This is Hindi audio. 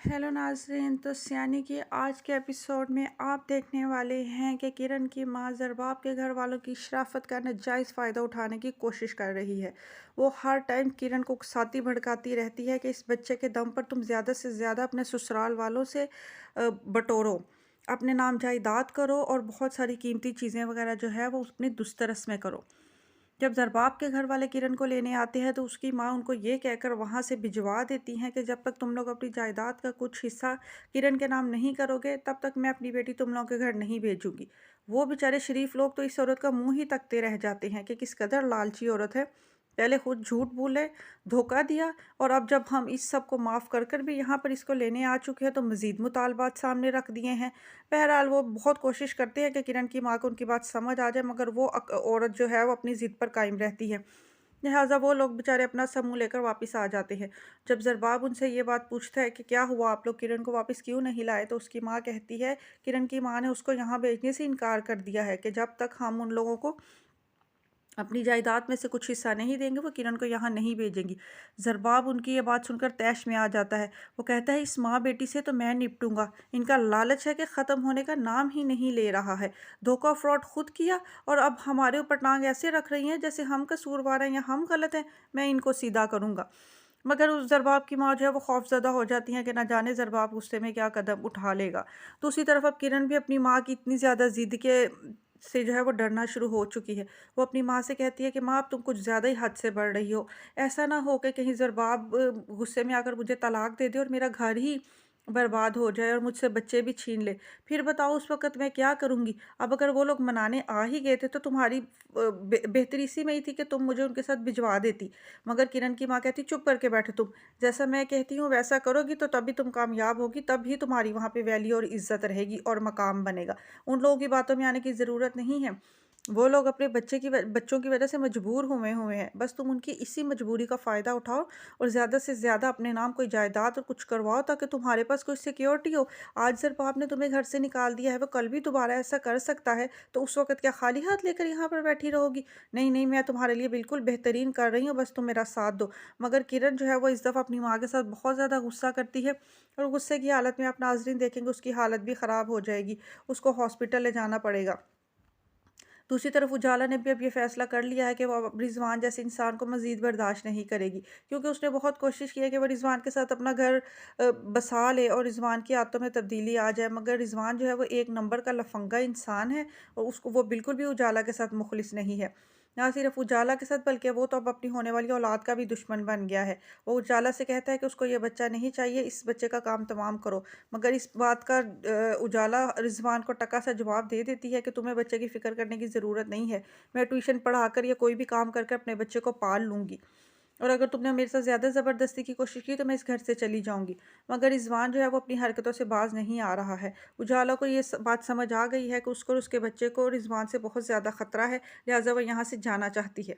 हेलो नाज़रीन। तो यानी कि आज के एपिसोड में आप देखने वाले हैं कि किरण की मां ज़रबाब के घर वालों की शराफत का नाजायज़ फ़ायदा उठाने की कोशिश कर रही है। वो हर टाइम किरण को उकसाती भड़काती रहती है कि इस बच्चे के दम पर तुम ज़्यादा से ज़्यादा अपने ससुराल वालों से बटोरो, अपने नाम जायदाद करो और बहुत सारी कीमती चीज़ें वगैरह जो है वो अपनी दुस्तरस में करो। जब ज़रबाब के घर वाले किरण को लेने आते हैं तो उसकी माँ उनको ये कहकर वहाँ से भिजवा देती हैं कि जब तक तुम लोग अपनी जायदाद का कुछ हिस्सा किरण के नाम नहीं करोगे तब तक मैं अपनी बेटी तुम लोगों के घर नहीं भेजूंगी। वो बेचारे शरीफ लोग तो इस औरत का मुंह ही तकते रह जाते हैं कि किस कदर लालची औरत है। पहले खुद झूठ बोले, धोखा दिया, और अब जब हम इस सब को माफ़ कर कर भी यहाँ पर इसको लेने आ चुके हैं तो मज़ीद मुतालबात सामने रख दिए हैं। बहरहाल वो बहुत कोशिश करते हैं कि किरण की माँ को उनकी बात समझ आ जाए, मगर वो औरत जो है वो अपनी ज़िद पर कायम रहती है। लिहाजा वो लोग बेचारे अपना सब मुँह लेकर वापस आ जाते हैं। जब ज़रबाब उनसे ये बात पूछता है कि क्या हुआ, आप लोग किरण को वापस क्यों नहीं लाए, तो उसकी माँ कहती है, किरण की माँ ने उसको यहाँ भेजने से इनकार कर दिया है कि जब तक हम उन लोगों को अपनी जायदाद में से कुछ हिस्सा नहीं देंगे वो किरण को यहाँ नहीं भेजेंगी। ज़रबाब उनकी ये बात सुनकर तैश में आ जाता है। वो कहता है, इस माँ बेटी से तो मैं निपटूंगा। इनका लालच है कि ख़त्म होने का नाम ही नहीं ले रहा है। धोखा फ्रॉड खुद किया और अब हमारे ऊपर टांग ऐसे रख रही हैं जैसे हम कसूरवार हैं या हम गलत हैं। मैं इनको सीधा करूँगा। मगर उस ज़रबाब की माँ जो है वो खौफज़दा हो जाती हैं कि ना जाने ज़रबाब गुस्से में क्या कदम उठा लेगा। दूसरी तरफ अब किरण भी अपनी माँ की इतनी ज़्यादा ज़िद के से जो है वो डरना शुरू हो चुकी है। वो अपनी माँ से कहती है कि माँ अब तुम कुछ ज़्यादा ही हद से बढ़ रही हो। ऐसा ना हो कि कहीं ज़रबाब गुस्से में आकर मुझे तलाक दे दे और मेरा घर ही बर्बाद हो जाए और मुझसे बच्चे भी छीन ले। फिर बताओ उस वक़्त मैं क्या करूँगी? अब अगर वो लोग मनाने आ ही गए थे तो तुम्हारी बेहतरी इसी में ही थी कि तुम मुझे उनके साथ भिजवा देती। मगर किरण की माँ कहती, चुप करके बैठो तुम। जैसा मैं कहती हूँ वैसा करोगी तो तभी तुम कामयाब होगी, तभी तुम्हारी वहाँ पे वैल्यू और इज़्ज़त रहेगी और मकाम बनेगा। उन लोगों की बातों में आने की ज़रूरत नहीं है। वो लोग अपने बच्चों की वजह से मजबूर हुए हुए हैं। बस तुम उनकी इसी मजबूरी का फ़ायदा उठाओ और ज़्यादा से ज़्यादा अपने नाम कोई जायदाद और कुछ करवाओ ताकि तुम्हारे पास कोई सिक्योरिटी हो। आज ज़रबाब ने तुम्हें घर से निकाल दिया है, वो कल भी दोबारा ऐसा कर सकता है, तो उस वक़्त क्या खाली हाथ लेकर यहाँ पर बैठी रहोगी? नहीं, नहीं, मैं तुम्हारे लिए बिल्कुल बेहतरीन कर रही हूँ, बस तुम मेरा साथ दो। मगर किरण जो है वो इस दफ़ा अपनी माँ के साथ बहुत ज़्यादा गुस्सा करती है और गुस्से की हालत में आप नाज़रीन देखेंगे उसकी हालत भी ख़राब हो जाएगी। उसको हॉस्पिटल ले जाना पड़ेगा। दूसरी तरफ उजाला ने भी अब ये फैसला कर लिया है कि वो अब रिजवान जैसे इंसान को मजीद बर्दाश्त नहीं करेगी, क्योंकि उसने बहुत कोशिश की है कि वो रिजवान के साथ अपना घर बसा ले और रिजवान की आदतों में तब्दीली आ जाए। मगर रिजवान जो है वो एक नंबर का लफंगा इंसान है और उसको वो बिल्कुल भी उजाला के साथ मुखलिस नहीं है। ना सिर्फ उजाला के साथ बल्कि वो तो अब अपनी होने वाली औलाद का भी दुश्मन बन गया है। वो उजाला से कहता है कि उसको ये बच्चा नहीं चाहिए, इस बच्चे का काम तमाम करो। मगर इस बात का उजाला रिज़वान को टका सा जवाब दे देती है कि तुम्हें बच्चे की फ़िक्र करने की ज़रूरत नहीं है। मैं ट्यूशन पढ़ाकर या कोई भी काम करके अपने बच्चे को पाल लूँगी, और अगर तुमने मेरे साथ ज़्यादा ज़बरदस्ती की कोशिश की तो मैं इस घर से चली जाऊँगी। मगर रिज़वान जो है वो अपनी हरकतों से बाज़ नहीं आ रहा है। उजाला को ये बात समझ आ गई है कि उसको और उसके बच्चे को रिज़वान से बहुत ज़्यादा ख़तरा है, लिहाजा वो यहाँ से जाना चाहती है।